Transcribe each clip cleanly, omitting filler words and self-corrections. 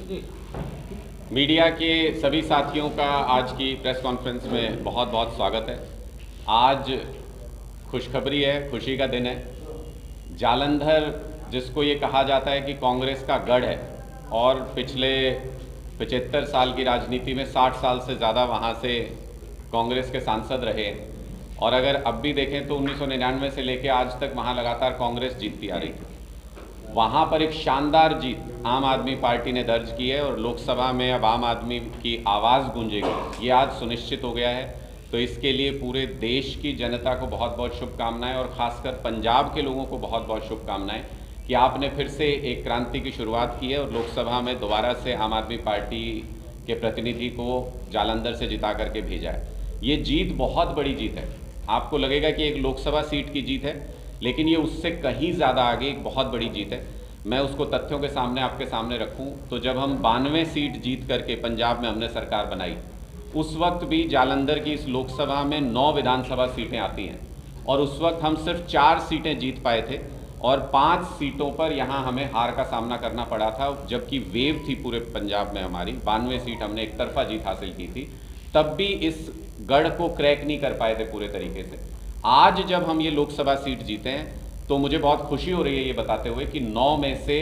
Media के सभी साथियों का आज की प्रेस कॉन्फ्रेंस में बहुत बहुत स्वागत है। आज खुशखबरी है, खुशी का दिन है। जालंधर जिसको ये कहा जाता है कि कांग्रेस का गढ़ है और पिछले 75 साल की राजनीति में 60 साल से ज़्यादा वहाँ से कांग्रेस के सांसद रहे और अगर अब भी देखें तो 1999 से लेकर आज तक वहाँ लगातार कांग्रेस जीतती आ रही थी। वहाँ पर एक शानदार जीत आम आदमी पार्टी ने दर्ज की है और लोकसभा में अब आम आदमी की आवाज़ गूंजेगी, ये आज सुनिश्चित हो गया है। तो इसके लिए पूरे देश की जनता को बहुत बहुत शुभकामनाएं और ख़ासकर पंजाब के लोगों को बहुत बहुत शुभकामनाएं कि आपने फिर से एक क्रांति की शुरुआत की है और लोकसभा में दोबारा से आम आदमी पार्टी के प्रतिनिधि को जालंधर से जिता करके भेजा है। ये जीत बहुत बड़ी जीत है। आपको लगेगा कि एक लोकसभा सीट की जीत है, लेकिन ये उससे कहीं ज़्यादा आगे एक बहुत बड़ी जीत है। मैं उसको तथ्यों के सामने आपके सामने रखूं तो जब हम 92 सीट जीत करके पंजाब में हमने सरकार बनाई, उस वक्त भी जालंधर की इस लोकसभा में 9 विधानसभा सीटें आती हैं और उस वक्त हम सिर्फ 4 सीटें जीत पाए थे और 5 सीटों पर यहाँ हमें हार का सामना करना पड़ा था, जबकि वेव थी पूरे पंजाब में हमारी 92 सीट हमने एक तरफा जीत हासिल की थी। तब भी इस गढ़ को क्रैक नहीं कर पाए थे पूरे तरीके से। आज जब हम ये लोकसभा सीट जीते हैं तो मुझे बहुत खुशी हो रही है ये बताते हुए कि 9 में से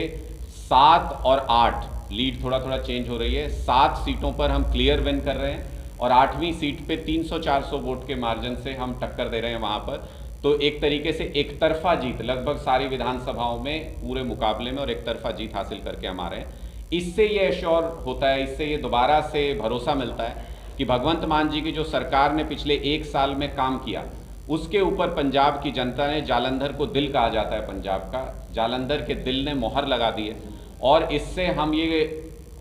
7 और 8 लीड थोड़ा थोड़ा चेंज हो रही है। 7 सीटों पर हम क्लियर विन कर रहे हैं और 8वीं सीट पे 300-400 वोट के मार्जिन से हम टक्कर दे रहे हैं वहाँ पर। तो एक तरीके से एक तरफा जीत लगभग सारी विधानसभाओं में पूरे मुकाबले में और एक तरफा जीत हासिल करके हम आ रहे हैं। इससे ये एश्योर होता है, इससे ये दोबारा से भरोसा मिलता है कि भगवंत मान जी की जो सरकार ने पिछले 1 साल में काम किया उसके ऊपर पंजाब की जनता ने, जालंधर को दिल कहा जाता है पंजाब का, जालंधर के दिल ने मोहर लगा दी है और इससे हम ये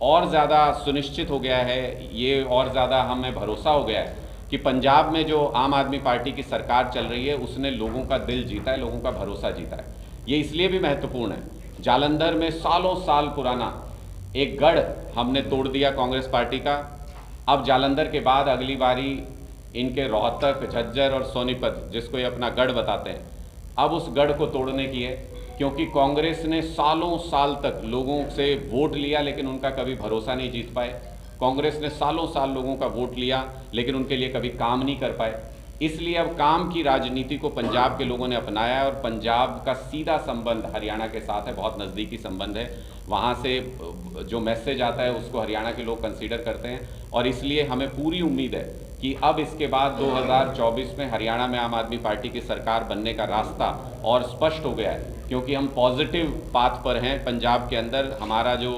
और ज़्यादा सुनिश्चित हो गया है, ये और ज़्यादा हमें भरोसा हो गया है कि पंजाब में जो आम आदमी पार्टी की सरकार चल रही है उसने लोगों का दिल जीता है, लोगों का भरोसा जीता है। ये इसलिए भी महत्वपूर्ण है, जालंधर में सालों साल पुराना एक गढ़ हमने तोड़ दिया कांग्रेस पार्टी का। अब जालंधर के बाद अगली बारी इनके रोहतक, झज्जर और सोनीपत, जिसको ये अपना गढ़ बताते हैं, अब उस गढ़ को तोड़ने की है, क्योंकि कांग्रेस ने सालों साल तक लोगों से वोट लिया लेकिन उनका कभी भरोसा नहीं जीत पाए। कांग्रेस ने सालों साल लोगों का वोट लिया लेकिन उनके लिए कभी काम नहीं कर पाए। इसलिए अब काम की राजनीति को पंजाब के लोगों ने अपनाया है और पंजाब का सीधा संबंध हरियाणा के साथ है, बहुत नज़दीकी संबंध है। वहाँ से जो मैसेज आता है उसको हरियाणा के लोग कंसीडर करते हैं और इसलिए हमें पूरी उम्मीद है कि अब इसके बाद 2024 में हरियाणा में आम आदमी पार्टी की सरकार बनने का रास्ता और स्पष्ट हो गया है, क्योंकि हम पॉजिटिव पाथ पर हैं। पंजाब के अंदर हमारा जो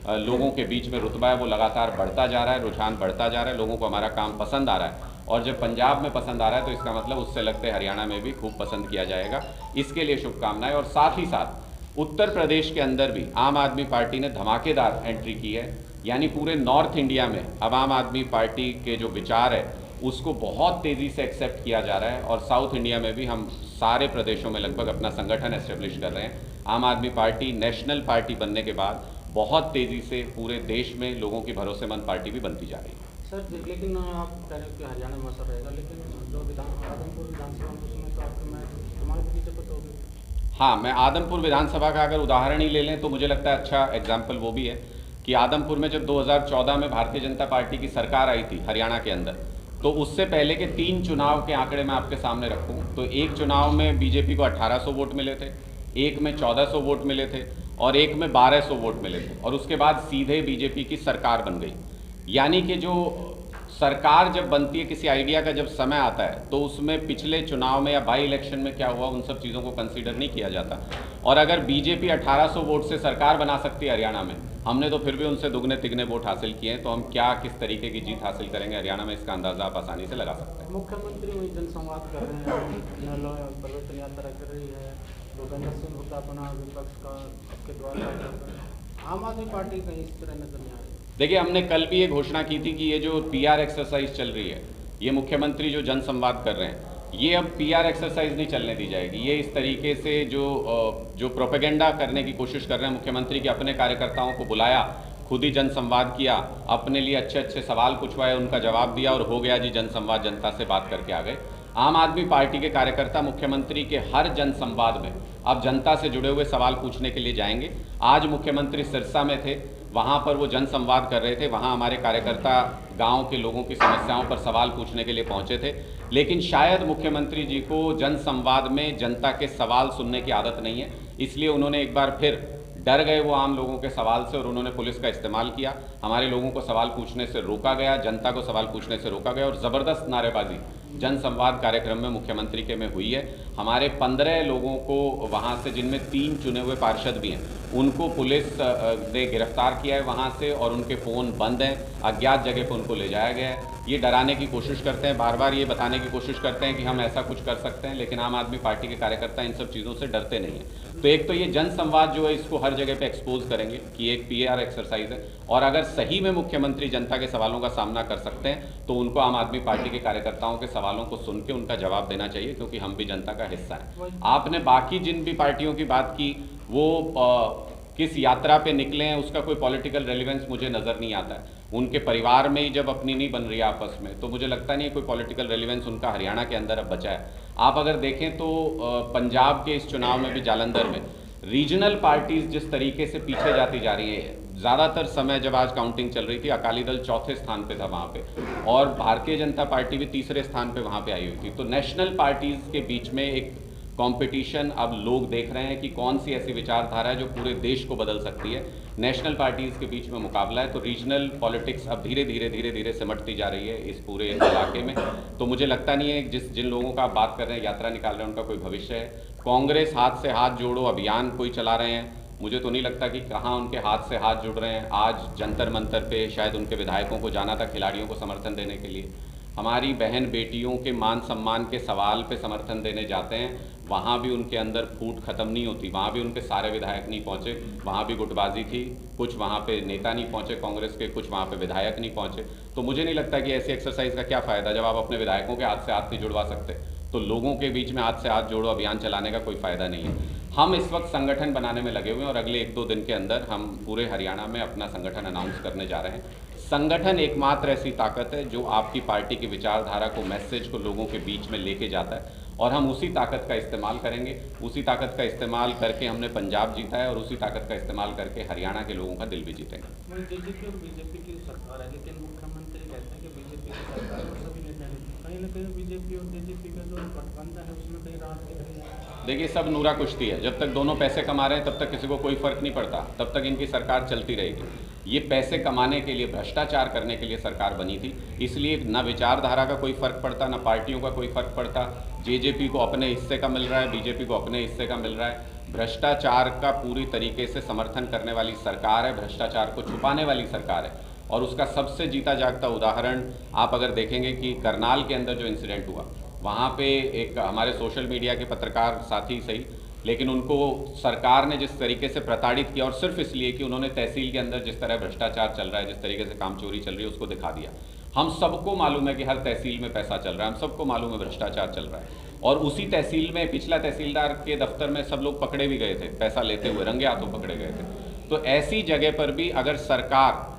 लोगों के बीच में रुतबा है वो लगातार बढ़ता जा रहा है, रुझान बढ़ता जा रहा है, लोगों को हमारा काम पसंद आ रहा है और जब पंजाब में पसंद आ रहा है तो इसका मतलब उससे लगता है हरियाणा में भी खूब पसंद किया जाएगा। इसके लिए शुभकामनाएं। और साथ ही साथ उत्तर प्रदेश के अंदर भी आम आदमी पार्टी ने धमाकेदार एंट्री की है, यानी पूरे नॉर्थ इंडिया में अब आम आदमी पार्टी के जो विचार है उसको बहुत तेज़ी से एक्सेप्ट किया जा रहा है और साउथ इंडिया में भी हम सारे प्रदेशों में लगभग अपना संगठन एस्टेब्लिश कर रहे हैं। आम आदमी पार्टी नेशनल पार्टी बनने के बाद बहुत तेज़ी से पूरे देश में लोगों की भरोसेमंद पार्टी भी बनती जा रही है। सर, लेकिन आप कह रहे हो कि हरियाणा में असर रहेगा, लेकिन जो आदमपुर विधानसभा में तो आपको मैं इस्तेमाल की दिक्कत होगी। हाँ, मैं आदमपुर विधानसभा का अगर उदाहरण ही ले लें तो मुझे लगता है अच्छा एग्जाम्पल वो भी है कि आदमपुर में जब 2014 में भारतीय जनता पार्टी की सरकार आई थी हरियाणा के अंदर, तो उससे पहले के 3 चुनाव के आंकड़े मैं आपके सामने रखूं तो एक चुनाव में बीजेपी को 1800 वोट मिले थे, एक में 1400 वोट मिले थे और एक में 1200 वोट मिले थे और उसके बाद सीधे बीजेपी की सरकार बन गई। यानी कि जो सरकार जब बनती है, किसी आइडिया का जब समय आता है तो उसमें पिछले चुनाव में या बाई इलेक्शन में क्या हुआ उन सब चीज़ों को कंसीडर नहीं किया जाता। और अगर बीजेपी 1800 वोट से सरकार बना सकती है हरियाणा में, हमने तो फिर भी उनसे दुगने तिगने वोट हासिल किए हैं, तो हम क्या किस तरीके की जीत हासिल करेंगे हरियाणा में, इसका अंदाज़ा आप आसानी से लगा सकते हैं। मुख्यमंत्री वही जनसंवाद कर रहे हैं, परिवर्तन यात्रा कर रही है, भूपेंद्र सिंह हुड्डा अपना विपक्ष का आपके द्वारा, आम आदमी पार्टी कहीं इस तरह नजर नहीं आ रही। देखिए, हमने कल भी ये घोषणा की थी कि ये जो PR एक्सरसाइज चल रही है, ये मुख्यमंत्री जो जनसंवाद कर रहे हैं, ये अब PR एक्सरसाइज नहीं चलने दी जाएगी। ये इस तरीके से जो प्रोपेगेंडा करने की कोशिश कर रहे हैं मुख्यमंत्री के, अपने कार्यकर्ताओं को बुलाया, खुद ही जनसंवाद किया, अपने लिए अच्छे अच्छे सवाल पूछवाए, उनका जवाब दिया और हो गया जी जनसंवाद, जनता से बात करके आ गए। आम आदमी पार्टी के कार्यकर्ता मुख्यमंत्री के हर जन संवाद में अब जनता से जुड़े हुए सवाल पूछने के लिए जाएंगे। आज मुख्यमंत्री सिरसा में थे, वहाँ पर वो जन संवाद कर रहे थे, वहाँ हमारे कार्यकर्ता गांव के लोगों की समस्याओं पर सवाल पूछने के लिए पहुँचे थे। लेकिन शायद मुख्यमंत्री जी को जन संवाद में जनता के सवाल सुनने की आदत नहीं है, इसलिए उन्होंने एक बार फिर डर गए वो आम लोगों के सवाल से और उन्होंने पुलिस का इस्तेमाल किया। हमारे लोगों को सवाल पूछने से रोका गया, जनता को सवाल पूछने से रोका गया और ज़बरदस्त नारेबाजी जन संवाद कार्यक्रम में मुख्यमंत्री के में हुई है। हमारे 15 लोगों को वहां से, जिनमें 3 चुने हुए पार्षद भी हैं, उनको पुलिस ने गिरफ्तार किया है वहां से और उनके फ़ोन बंद हैं, अज्ञात जगह पर उनको ले जाया गया है। ये डराने की कोशिश करते हैं, बार बार ये बताने की कोशिश करते हैं कि हम ऐसा कुछ कर सकते हैं, लेकिन आम आदमी पार्टी के कार्यकर्ता इन सब चीज़ों से डरते नहीं हैं। तो एक तो ये जन संवाद जो है इसको हर जगह पे एक्सपोज करेंगे कि एक PR एक्सरसाइज है, और अगर सही में मुख्यमंत्री जनता के सवालों का सामना कर सकते हैं तो उनको आम आदमी पार्टी के कार्यकर्ताओं के सवालों को सुन के उनका जवाब देना चाहिए, क्योंकि हम भी जनता का हिस्सा हैं। आपने बाकी जिन भी पार्टियों की बात की, वो किस यात्रा पे निकले हैं उसका कोई पॉलिटिकल रेलिवेंस मुझे नज़र नहीं आता है। उनके परिवार में ही जब अपनी नहीं बन रही आपस में, तो मुझे लगता नहीं कोई पॉलिटिकल रेलिवेंस उनका हरियाणा के अंदर अब बचा है। आप अगर देखें तो पंजाब के इस चुनाव में भी जालंधर में रीजनल पार्टीज जिस तरीके से पीछे जाती जा रही है, ज़्यादातर समय जब आज काउंटिंग चल रही थी अकाली दल 4थे स्थान पे था वहाँ पे, और भारतीय जनता पार्टी भी 3रे स्थान पे वहाँ पे आई हुई थी। तो नेशनल पार्टीज़ के बीच में एक कंपटीशन अब लोग देख रहे हैं कि कौन सी ऐसी विचारधारा है जो पूरे देश को बदल सकती है। नेशनल पार्टीज़ के बीच में मुकाबला है, तो रीजनल पॉलिटिक्स अब धीरे धीरे सिमटती जा रही है इस पूरे इलाके में। तो मुझे लगता नहीं है जिन लोगों का आप बात कर रहे हैं, यात्रा निकाल रहे हैं, उनका कोई भविष्य है। कांग्रेस हाथ से हाथ जोड़ो अभियान कोई चला रहे हैं, मुझे तो नहीं लगता कि कहाँ उनके हाथ से हाथ जुड़ रहे हैं। आज जंतर मंतर पे शायद उनके विधायकों को जाना था खिलाड़ियों को समर्थन देने के लिए। हमारी बहन बेटियों के मान सम्मान के सवाल पे समर्थन देने जाते हैं, वहाँ भी उनके अंदर फूट ख़त्म नहीं होती, वहाँ भी उनके सारे विधायक नहीं पहुँचे, वहाँ भी गुटबाजी थी, कुछ वहाँ पे नेता नहीं पहुँचे कांग्रेस के, कुछ वहाँ पे विधायक नहीं पहुँचे। तो मुझे नहीं लगता कि ऐसी एक्सरसाइज का क्या फ़ायदा, जब आप अपने विधायकों के हाथ से हाथ नहीं जुड़वा सकते तो लोगों के बीच में हाथ से हाथ जोड़ो अभियान चलाने का कोई फ़ायदा नहीं है। हम इस वक्त संगठन बनाने में लगे हुए हैं और अगले 1-2 दिन के अंदर हम पूरे हरियाणा में अपना संगठन अनाउंस करने जा रहे हैं। संगठन एकमात्र ऐसी ताकत है जो आपकी पार्टी की विचारधारा को, मैसेज को लोगों के बीच में लेके जाता है, और हम उसी ताकत का इस्तेमाल करेंगे। उसी ताकत का इस्तेमाल करके हमने पंजाब जीता है और उसी ताकत का इस्तेमाल करके हरियाणा के लोगों का दिल भी जीतेंगे। बीजेपी की सरकार है, लेकिन मुख्यमंत्री कहते हैं कि बीजेपी की सरकार है, सभी नेता कहीं ना कहीं बीजेपी और बीजेपी का जो गठबंधन है उसमें कहीं राहत दिख रही है। देखिए, सब नूरा कुश्ती है, जब तक दोनों पैसे कमा रहे हैं तब तक किसी को कोई फ़र्क नहीं पड़ता, तब तक इनकी सरकार चलती रहेगी। ये पैसे कमाने के लिए, भ्रष्टाचार करने के लिए सरकार बनी थी, इसलिए ना विचारधारा का कोई फ़र्क पड़ता, ना पार्टियों का कोई फ़र्क पड़ता। जेजेपी को अपने हिस्से का मिल रहा है, बीजेपी को अपने हिस्से का मिल रहा है। भ्रष्टाचार का पूरी तरीके से समर्थन करने वाली सरकार है, भ्रष्टाचार को छुपाने वाली सरकार है। और उसका सबसे जीता जागता उदाहरण आप अगर देखेंगे कि करनाल के अंदर जो इंसिडेंट हुआ, वहाँ पे एक हमारे सोशल मीडिया के पत्रकार साथी सही, लेकिन उनको सरकार ने जिस तरीके से प्रताड़ित किया, और सिर्फ इसलिए कि उन्होंने तहसील के अंदर जिस तरह भ्रष्टाचार चल रहा है, जिस तरीके से काम चोरी चल रही है, उसको दिखा दिया। हम सबको मालूम है कि हर तहसील में पैसा चल रहा है, हम सबको मालूम है भ्रष्टाचार चल रहा है, और उसी तहसील में पिछला तहसीलदार के दफ्तर में सब लोग पकड़े भी गए थे, पैसा लेते हुए रंगे हाथों पकड़े गए थे। तो ऐसी जगह पर भी अगर सरकार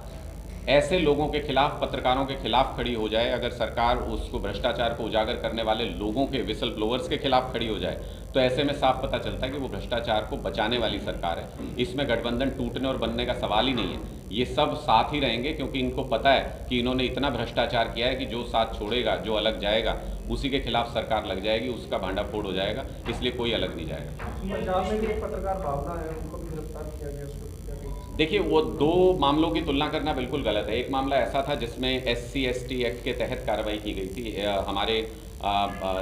ऐसे लोगों के खिलाफ, पत्रकारों के खिलाफ खड़ी हो जाए, अगर सरकार उसको भ्रष्टाचार को उजागर करने वाले लोगों के, विसल ब्लोअर्स के खिलाफ खड़ी हो जाए, तो ऐसे में साफ पता चलता है कि वो भ्रष्टाचार को बचाने वाली सरकार है। इसमें गठबंधन टूटने और बनने का सवाल ही नहीं है, ये सब साथ ही रहेंगे, क्योंकि इनको पता है कि इन्होंने इतना भ्रष्टाचार किया है कि जो साथ छोड़ेगा, जो अलग जाएगा, उसी के खिलाफ सरकार लग जाएगी, उसका भांडा फोड़ हो जाएगा, इसलिए कोई अलग नहीं जाएगा। पंजाब में एक पत्रकार भावना है, उनको भी गिरफ्तार किया गया। देखिए, वो 2 मामलों की तुलना करना बिल्कुल गलत है। एक मामला ऐसा था जिसमें SC/ST एक्ट के तहत कार्रवाई की गई थी। हमारे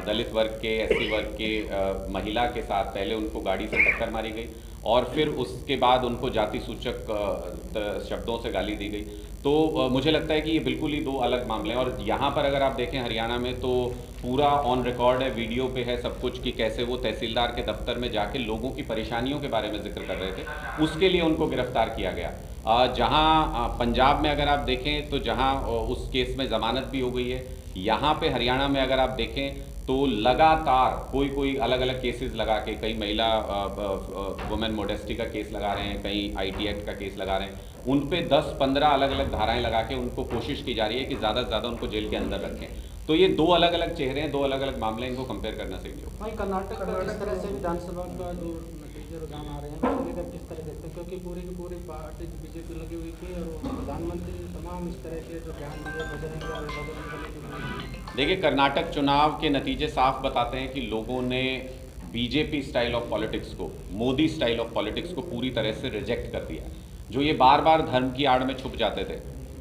दलित वर्ग के, SC वर्ग के महिला के साथ पहले उनको गाड़ी से टक्कर मारी गई और फिर उसके बाद उनको जाति सूचक शब्दों से गाली दी गई। तो मुझे लगता है कि ये बिल्कुल ही 2 अलग मामले हैं। और यहाँ पर अगर आप देखें हरियाणा में, तो पूरा ऑन रिकॉर्ड है, वीडियो पे है सब कुछ, कि कैसे वो तहसीलदार के दफ्तर में जाके लोगों की परेशानियों के बारे में जिक्र कर रहे थे, उसके लिए उनको गिरफ्तार किया गया। जहाँ पंजाब में अगर आप देखें तो जहाँ उस केस में ज़मानत भी हो गई है, यहाँ पे हरियाणा में अगर आप देखें तो लगातार कोई अलग अलग केसेस लगा के, कई महिला वुमेन मोडेस्टी का केस लगा रहे हैं, कई IT एक्ट का केस लगा रहे हैं, उन पे 10-15 अलग अलग धाराएं लगा के उनको कोशिश की जा रही है कि ज़्यादा से ज़्यादा उनको जेल के अंदर रखें। तो ये दो अलग अलग चेहरे हैं, दो अलग अलग मामले, इनको कंपेयर करना सही नहीं होगा। वहीं कर्नाटक का किस तरह से विधानसभा का जो नतीजे रुझान आ रहे हैं उसको लेकर किस तरह देखते हैं, क्योंकि पूरी की पूरी पार्टी बीजेपी लगी हुई थी और प्रधानमंत्री तमाम इस तरह के जो बयान दिए बजरंग दल। देखिए, कर्नाटक चुनाव के नतीजे साफ बताते हैं कि लोगों ने बीजेपी स्टाइल ऑफ पॉलिटिक्स को, मोदी स्टाइल ऑफ पॉलिटिक्स को पूरी तरह से रिजेक्ट कर दिया। जो ये बार बार धर्म की आड़ में छुप जाते थे,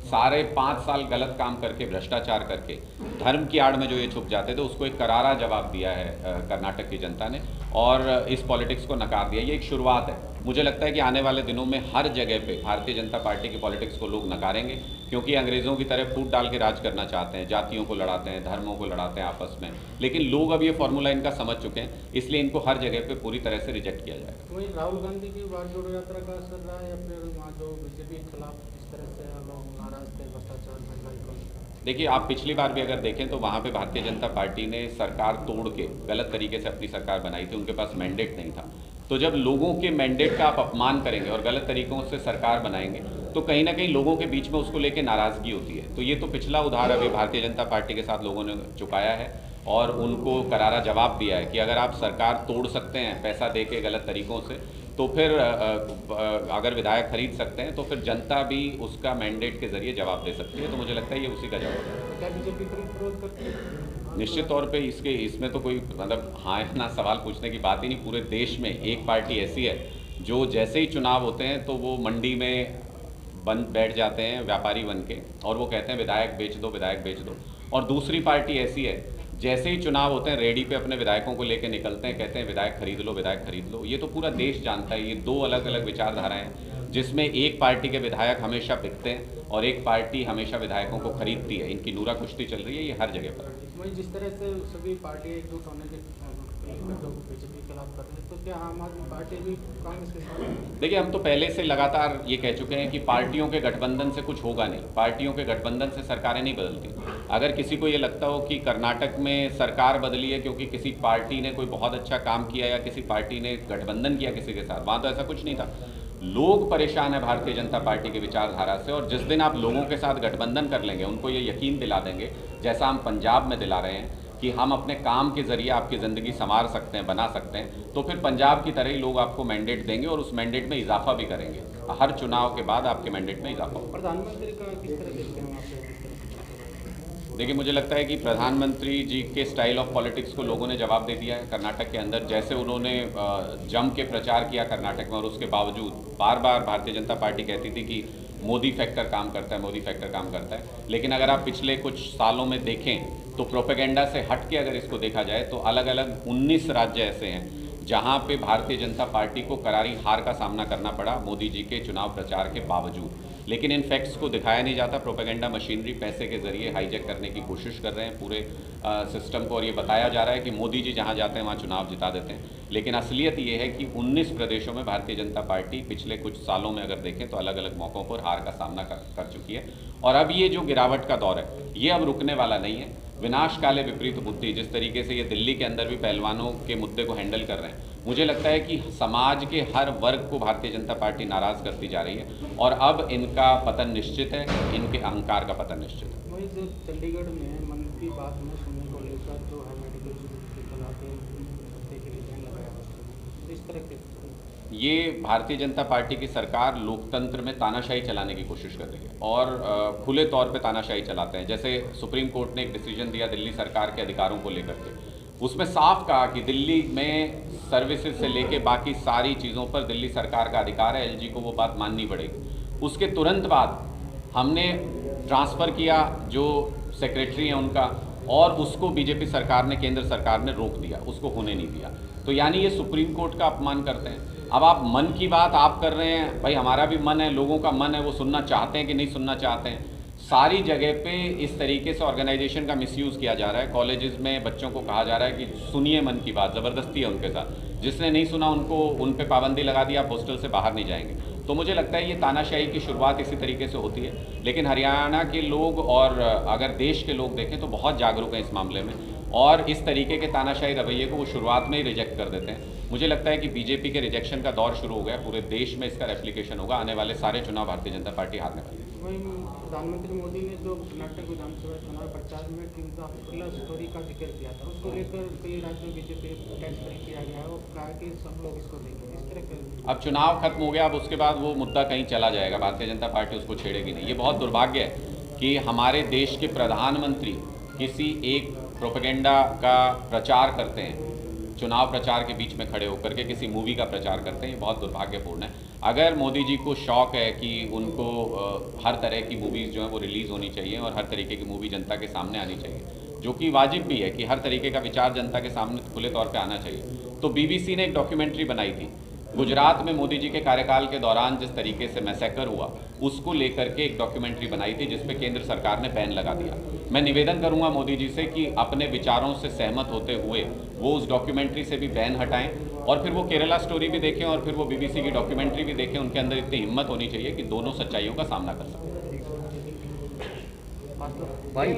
सारे 5 साल गलत काम करके, भ्रष्टाचार करके, धर्म की आड़ में जो ये छुप जाते थे, उसको एक करारा जवाब दिया है कर्नाटक की जनता ने और इस पॉलिटिक्स को नकार दिया। ये एक शुरुआत है। मुझे लगता है कि आने वाले दिनों में हर जगह पे भारतीय जनता पार्टी की पॉलिटिक्स को लोग नकारेंगे, क्योंकि अंग्रेज़ों की तरह फूट डाल के राज करना चाहते हैं, जातियों को लड़ाते हैं, धर्मों को लड़ाते हैं आपस में। लेकिन लोग अब ये फॉर्मूला इनका समझ चुके हैं, इसलिए इनको हर जगह पे पूरी तरह से रिजेक्ट किया जाएगा। वहीं राहुल गांधी की बार जोड़ो यात्रा का असर रहा है या फिर वहाँ जो बीजेपी के खिलाफ इस तरह से लोग नाराज थे, भ्रष्टाचार महिला। देखिए, आप पिछली बार भी अगर देखें तो वहाँ पे भारतीय जनता पार्टी ने सरकार तोड़ के गलत तरीके से अपनी सरकार बनाई थी, उनके पास मैंडेट नहीं था। तो जब लोगों के मैंडेट का आप अपमान करेंगे और गलत तरीकों से सरकार बनाएंगे तो कहीं ना कहीं लोगों के बीच में उसको लेकर नाराज़गी होती है। तो ये तो पिछला उधार अभी भारतीय जनता पार्टी के साथ लोगों ने चुकाया है और उनको करारा जवाब दिया है कि अगर आप सरकार तोड़ सकते हैं पैसा दे के गलत तरीकों से, तो फिर अगर विधायक खरीद सकते हैं तो फिर जनता भी उसका मैंडेट के जरिए जवाब दे सकती है। तो मुझे लगता है ये उसी का जवाब है। क्या बीजेपी विरोध करती है? निश्चित तौर पे इसमें तो कोई मतलब हाँ या ना सवाल पूछने की बात ही नहीं। पूरे देश में एक पार्टी ऐसी है जो जैसे ही चुनाव होते हैं तो वो मंडी में बंद बैठ जाते हैं व्यापारी बन के और वो कहते हैं विधायक बेच दो, विधायक बेच दो। और दूसरी पार्टी ऐसी है जैसे ही चुनाव होते हैं रेडी पे अपने विधायकों को लेकर निकलते हैं, कहते हैं विधायक खरीद लो, विधायक खरीद लो। ये तो पूरा देश जानता है। ये दो अलग अलग विचारधाराएं हैं जिसमें एक पार्टी के विधायक हमेशा बिकते हैं और एक पार्टी हमेशा विधायकों को खरीदती है। इनकी नूरा कुश्ती चल रही है ये हर जगह पर। वही जिस तरह से सभी पार्टी एकजुट होने के बीजेपी के खिलाफ कर रहे हैं, तो क्या आम आदमी पार्टी भी कांग्रेस के साथ? देखिए, हम तो पहले से लगातार ये कह चुके हैं कि पार्टियों के गठबंधन से कुछ होगा नहीं। पार्टियों के गठबंधन से सरकारें नहीं बदलती। अगर किसी को ये लगता हो कि कर्नाटक में सरकार बदली है क्योंकि किसी पार्टी ने कोई बहुत अच्छा काम किया या किसी पार्टी ने गठबंधन किया किसी के साथ, वहाँ तो ऐसा कुछ नहीं था। लोग परेशान है भारतीय जनता पार्टी की विचारधारा से और जिस दिन आप लोगों के साथ गठबंधन कर लेंगे, उनको ये यकीन दिला देंगे जैसा हम पंजाब में दिला रहे हैं कि हम अपने काम के जरिए आपकी ज़िंदगी संवार सकते हैं, बना सकते हैं, तो फिर पंजाब की तरह ही लोग आपको मैंडेट देंगे और उस मैंडेट में इजाफा भी करेंगे। हर चुनाव के बाद आपके मैंडेट में इजाफा होगा। प्रधानमंत्री का किस तरह देखते हैं वहाँ पे? देखिए, मुझे लगता है कि प्रधानमंत्री जी के स्टाइल ऑफ पॉलिटिक्स को लोगों ने जवाब दे दिया है कर्नाटक के अंदर। जैसे उन्होंने जम के प्रचार किया कर्नाटक में और उसके बावजूद बार बार भारतीय जनता पार्टी कहती थी कि मोदी फैक्टर काम करता है, मोदी फैक्टर काम करता है। लेकिन अगर आप पिछले कुछ सालों में देखें तो प्रोपेगेंडा से हट के अगर इसको देखा जाए तो अलग अलग 19 राज्य ऐसे हैं जहां पे भारतीय जनता पार्टी को करारी हार का सामना करना पड़ा मोदी जी के चुनाव प्रचार के बावजूद। लेकिन इन फैक्ट्स को दिखाया नहीं जाता। प्रोपेगेंडा मशीनरी पैसे के जरिए हाईजैक करने की कोशिश कर रहे हैं पूरे सिस्टम को और ये बताया जा रहा है कि मोदी जी जहां जाते हैं वहां चुनाव जिता देते हैं। लेकिन असलियत ये है कि 19 प्रदेशों में भारतीय जनता पार्टी पिछले कुछ सालों में अगर देखें तो अलग अलग मौक़ों पर हार का सामना कर चुकी है और अब ये जो गिरावट का दौर है ये अब रुकने वाला नहीं है। विनाश काले विपरीत बुद्धि, जिस तरीके से ये दिल्ली के अंदर भी पहलवानों के मुद्दे को हैंडल कर रहे हैं, मुझे लगता है कि समाज के हर वर्ग को भारतीय जनता पार्टी नाराज़ करती जा रही है और अब इनका पतन निश्चित है, इनके अहंकार का पतन निश्चित है। वही जो चंडीगढ़ में मन की बात में सुनने को लेकर जो है मेडिकल के खिलाफ हत्या के लिए बैन लगाया, इस तरह के ये भारतीय जनता पार्टी की सरकार लोकतंत्र में तानाशाही चलाने की कोशिश कर रही है और खुले तौर पे तानाशाही चलाते हैं। जैसे सुप्रीम कोर्ट ने एक डिसीजन दिया दिल्ली सरकार के अधिकारों को लेकर के, उसमें साफ कहा कि दिल्ली में सर्विसेज से लेके बाकी सारी चीज़ों पर दिल्ली सरकार का अधिकार है, एलजी को वो बात माननी पड़ेगी। उसके तुरंत बाद हमने ट्रांसफ़र किया जो सेक्रेटरी हैं उनका और उसको बीजेपी सरकार ने, केंद्र सरकार ने रोक दिया, उसको होने नहीं दिया। तो यानी ये सुप्रीम कोर्ट का अपमान करते हैं। अब आप मन की बात आप कर रहे हैं, भाई हमारा भी मन है, लोगों का मन है, वो सुनना चाहते हैं कि नहीं सुनना चाहते हैं। सारी जगह पे इस तरीके से ऑर्गेनाइजेशन का मिसयूज़ किया जा रहा है। कॉलेजेस में बच्चों को कहा जा रहा है कि सुनिए मन की बात, ज़बरदस्ती है उनके साथ। जिसने नहीं सुना उन पे पाबंदी लगा दी, आप हॉस्टल से बाहर नहीं जाएंगे। तो मुझे लगता है ये तानाशाही की शुरुआत इसी तरीके से होती है। लेकिन हरियाणा के लोग और अगर देश के लोग देखें तो बहुत जागरूक हैं इस मामले में और इस तरीके के तानाशाही रवैये को वो शुरुआत में ही रिजेक्ट कर देते हैं। मुझे लगता है कि बीजेपी के रिजेक्शन का दौर शुरू हो गया, पूरे देश में इसका रेप्लिकेशन होगा, आने वाले सारे चुनाव भारतीय जनता पार्टी हारने वाली है। वहीं प्रधानमंत्री मोदी ने जो कर्नाटक विधानसभा चुनाव प्रचार में टीम ऑफ कलर स्टोरी का जिक्र किया था, उसको लेकर कई राज्यों में बीजेपी टैक्स फ्री किया गया है और कहा कि सब लोग इसको देखें, इस तरह के। अब चुनाव खत्म हो गया, अब उसके बाद वो मुद्दा कहीं चला जाएगा, भारतीय जनता पार्टी उसको छेड़ेगी नहीं। ये बहुत दुर्भाग्य है कि हमारे देश के प्रधानमंत्री किसी एक प्रोपेगेंडा का प्रचार करते हैं, चुनाव प्रचार के बीच में खड़े होकर के किसी मूवी का प्रचार करते हैं। ये बहुत दुर्भाग्यपूर्ण है। अगर मोदी जी को शौक है कि उनको हर तरह की मूवीज़ जो है वो रिलीज़ होनी चाहिए और हर तरीके की मूवी जनता के सामने आनी चाहिए, जो कि वाजिब भी है कि हर तरीके का विचार जनता के सामने खुले तौर पे आना चाहिए, तो बीबीसी ने एक डॉक्यूमेंट्री बनाई थी गुजरात में मोदी जी के कार्यकाल के दौरान जिस तरीके से मैसेकर हुआ, उसको लेकर के एक डॉक्यूमेंट्री बनाई थी जिस पे केंद्र सरकार ने बैन लगा दिया। मैं निवेदन करूंगा मोदी जी से कि अपने विचारों से सहमत होते हुए वो उस डॉक्यूमेंट्री से भी बैन हटाएं और फिर वो केरला स्टोरी भी देखें और फिर वो बीबीसी की डॉक्यूमेंट्री भी देखें। उनके अंदर इतनी हिम्मत होनी चाहिए कि दोनों सच्चाइयों का सामना कर सकें। भाई